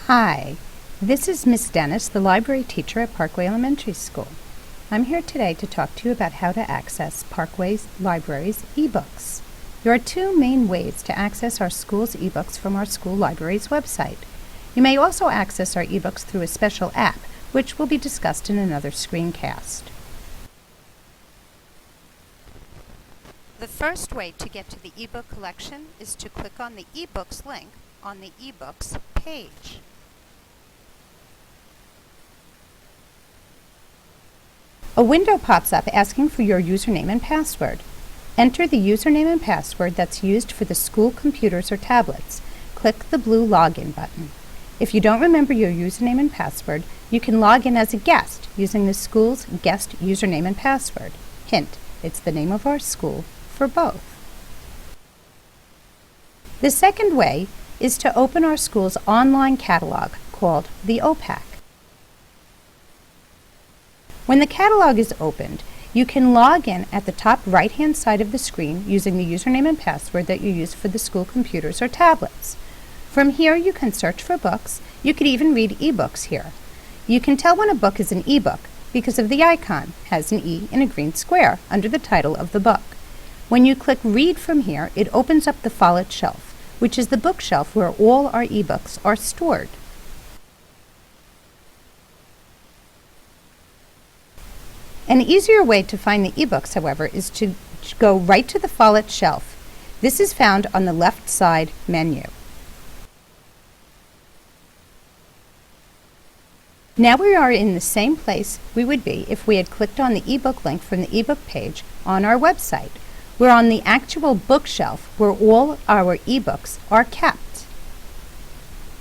Hi, this is Miss Dennis, the library teacher at Parkway Elementary School. I'm here today to talk to you about how to access Parkway's library's ebooks. There are two main ways to access our school's ebooks from our school library's website. You may also access our ebooks through a special app, which will be discussed in another screencast. The first way to get to the ebook collection is to click on the ebooks link on the ebooks page. A window pops up asking for your username and password. Enter the username and password that's used for the school computers or tablets. Click the blue login button. If you don't remember your username and password, you can log in as a guest using the school's guest username and password. Hint, it's the name of our school for both. The second way is to open our school's online catalog called the OPAC. When the catalog is opened, you can log in at the top right-hand side of the screen using the username and password that you use for the school computers or tablets. From here, you can search for books. You could even read ebooks here. You can tell when a book is an ebook because of the icon has an E in a green square under the title of the book. When you click Read from here, it opens up the Follett shelf, which is the bookshelf where all our ebooks are stored. An easier way to find the ebooks, however, is to go right to the Follett shelf. This is found on the left side menu. Now we are in the same place we would be if we had clicked on the ebook link from the ebook page on our website. We're on the actual bookshelf where all our ebooks are kept.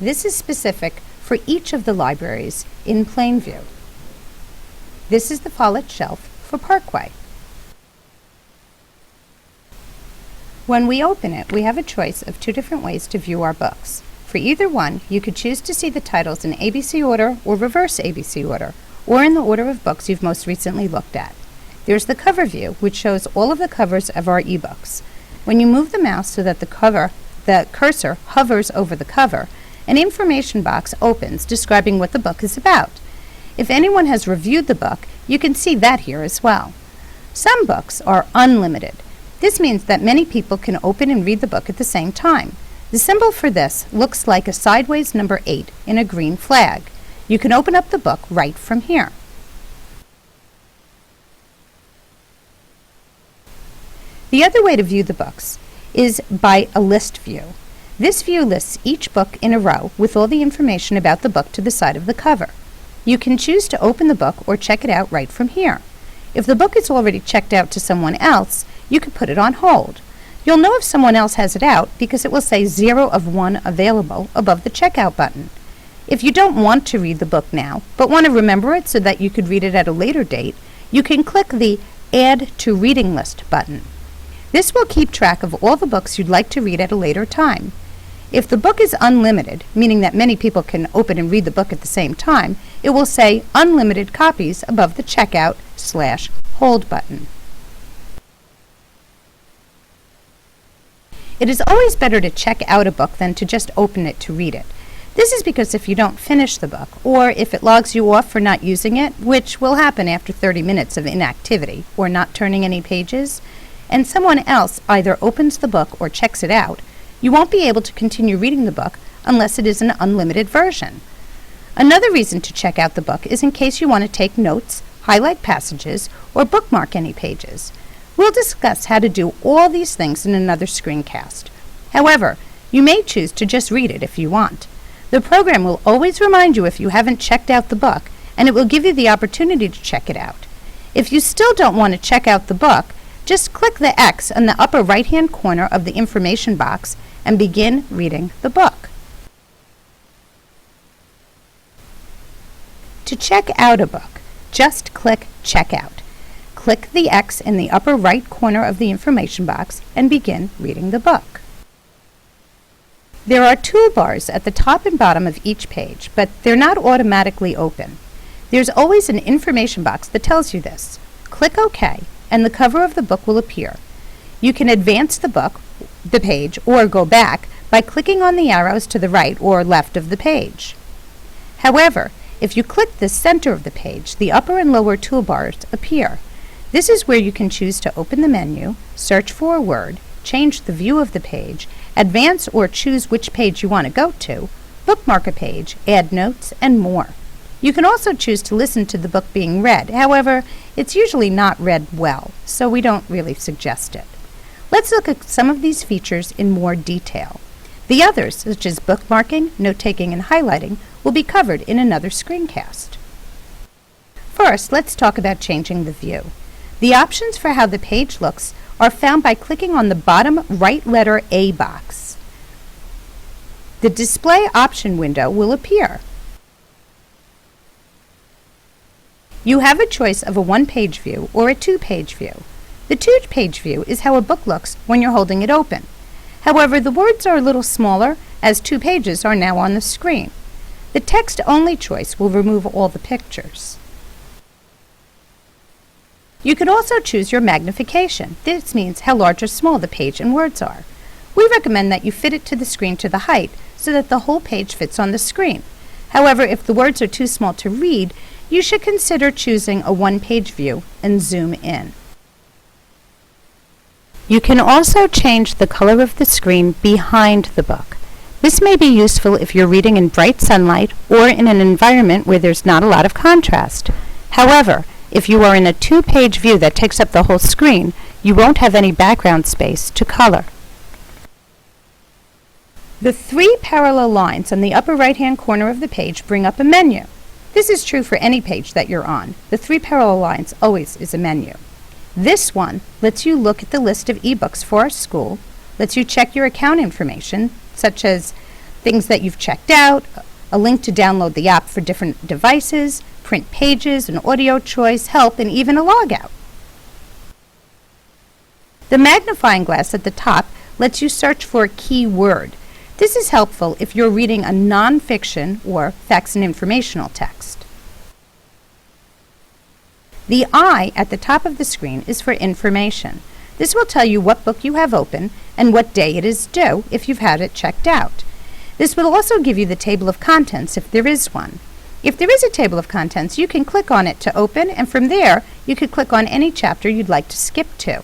This is specific for each of the libraries in Plainview. This is the Follett shelf for Parkway. When we open it, we have a choice of two different ways to view our books. For either one, you could choose to see the titles in ABC order or reverse ABC order, or in the order of books you've most recently looked at. There's the cover view, which shows all of the covers of our ebooks. When you move the mouse so that the cursor hovers over the cover, an information box opens describing what the book is about. If anyone has reviewed the book, you can see that here as well. Some books are unlimited. This means that many people can open and read the book at the same time. The symbol for this looks like a sideways number 8 in a green flag. You can open up the book right from here. The other way to view the books is by a list view. This view lists each book in a row with all the information about the book to the side of the cover. You can choose to open the book or check it out right from here. If the book is already checked out to someone else, you can put it on hold. You'll know if someone else has it out because it will say 0 of 1 available above the checkout button. If you don't want to read the book now, but want to remember it so that you could read it at a later date, you can click the Add to Reading List button. This will keep track of all the books you'd like to read at a later time. If the book is unlimited, meaning that many people can open and read the book at the same time, it will say Unlimited Copies above the Checkout/Hold button. It is always better to check out a book than to just open it to read it. This is because if you don't finish the book, or if it logs you off for not using it, which will happen after 30 minutes of inactivity or not turning any pages, and someone else either opens the book or checks it out, you won't be able to continue reading the book unless it is an unlimited version. Another reason to check out the book is in case you want to take notes, highlight passages, or bookmark any pages. We'll discuss how to do all these things in another screencast. However, you may choose to just read it if you want. The program will always remind you if you haven't checked out the book, and it will give you the opportunity to check it out. If you still don't want to check out the book, just click the X in the upper right-hand corner of the information box and begin reading the book. To check out a book, just click Check Out. Click the X in the upper right corner of the information box and begin reading the book. There are toolbars at the top and bottom of each page, but they're not automatically open. There's always an information box that tells you this. Click OK, and the cover of the book will appear. You can advance the page, or go back by clicking on the arrows to the right or left of the page. However, if you click the center of the page, the upper and lower toolbars appear. This is where you can choose to open the menu, search for a word, change the view of the page, advance or choose which page you want to go to, bookmark a page, add notes, and more. You can also choose to listen to the book being read. However, it's usually not read well, so we don't really suggest it. Let's look at some of these features in more detail. The others, such as bookmarking, note-taking, and highlighting, will be covered in another screencast. First, let's talk about changing the view. The options for how the page looks are found by clicking on the bottom right letter A box. The display option window will appear. You have a choice of a one-page view or a two-page view. The two-page view is how a book looks when you're holding it open. However, the words are a little smaller as 2 pages are now on the screen. The text-only choice will remove all the pictures. You can also choose your magnification. This means how large or small the page and words are. We recommend that you fit it to the screen to the height so that the whole page fits on the screen. However, if the words are too small to read, you should consider choosing a one-page view and zoom in. You can also change the color of the screen behind the book. This may be useful if you're reading in bright sunlight or in an environment where there's not a lot of contrast. However, if you are in a two-page view that takes up the whole screen, you won't have any background space to color. The 3 parallel lines on the upper right-hand corner of the page bring up a menu. This is true for any page that you're on. The 3 parallel lines always is a menu. This one lets you look at the list of ebooks for our school, lets you check your account information, such as things that you've checked out, a link to download the app for different devices, print pages, an audio choice, help, and even a logout. The magnifying glass at the top lets you search for a key word. This is helpful if you're reading a non-fiction or facts and informational text. The eye at the top of the screen is for information. This will tell you what book you have open and what day it is due if you've had it checked out. This will also give you the table of contents if there is one. If there is a table of contents, you can click on it to open, and from there, you could click on any chapter you'd like to skip to.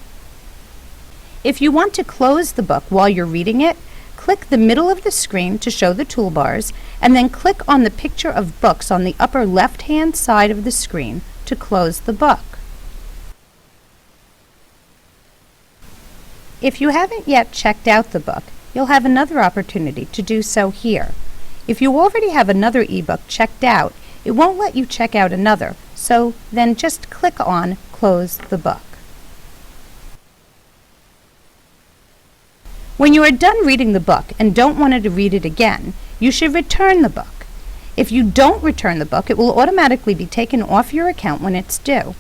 If you want to close the book while you're reading it, click the middle of the screen to show the toolbars, and then click on the picture of books on the upper left-hand side of the screen to close the book. If you haven't yet checked out the book, you'll have another opportunity to do so here. If you already have another ebook checked out, it won't let you check out another, so then just click on Close the Book. When you are done reading the book and don't want to read it again, you should return the book. If you don't return the book, it will automatically be taken off your account when it's due.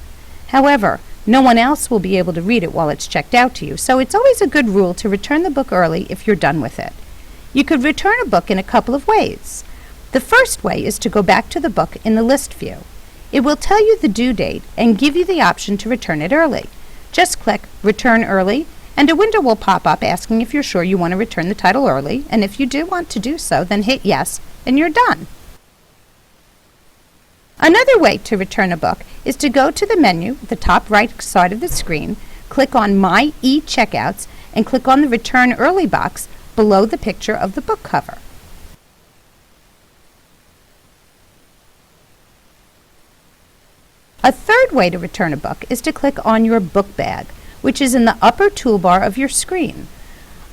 However, no one else will be able to read it while it's checked out to you, so it's always a good rule to return the book early if you're done with it. You could return a book in a couple of ways. The first way is to go back to the book in the list view. It will tell you the due date and give you the option to return it early. Just click Return Early, and a window will pop up asking if you're sure you want to return the title early, and if you do want to do so, then hit Yes, and you're done. Another way to return a book is to go to the menu at the top right side of the screen, click on My e-Checkouts, and click on the Return Early box below the picture of the book cover. A third way to return a book is to click on your book bag, which is in the upper toolbar of your screen.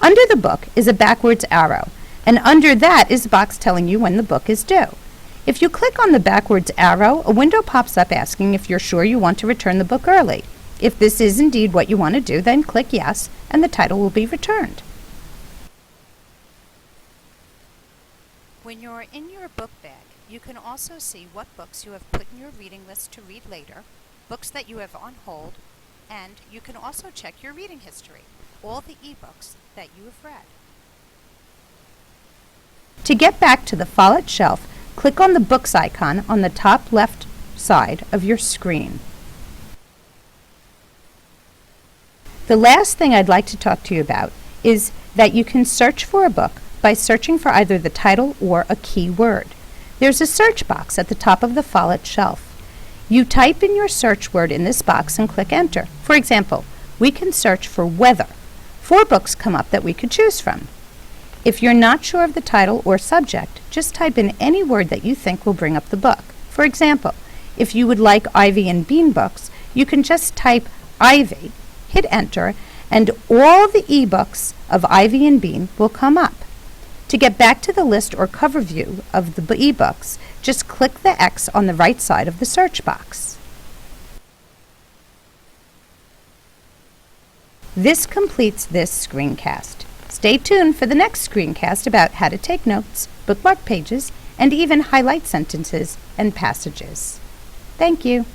Under the book is a backwards arrow, and under that is a box telling you when the book is due. If you click on the backwards arrow, a window pops up asking if you're sure you want to return the book early. If this is indeed what you want to do, then click Yes, and the title will be returned. When you're in your book bag, you can also see what books you have put in your reading list to read later, books that you have on hold, and you can also check your reading history, all the ebooks that you have read. To get back to the Follett shelf, click on the Books icon on the top left side of your screen. The last thing I'd like to talk to you about is that you can search for a book by searching for either the title or a key word. There's a search box at the top of the Follett shelf. You type in your search word in this box and click Enter. For example, we can search for weather. 4 books come up that we could choose from. If you're not sure of the title or subject, just type in any word that you think will bring up the book. For example, if you would like Ivy and Bean books, you can just type Ivy, hit Enter, and all the ebooks of Ivy and Bean will come up. To get back to the list or cover view of the ebooks, just click the X on the right side of the search box. This completes this screencast. Stay tuned for the next screencast about how to take notes, bookmark pages, and even highlight sentences and passages. Thank you.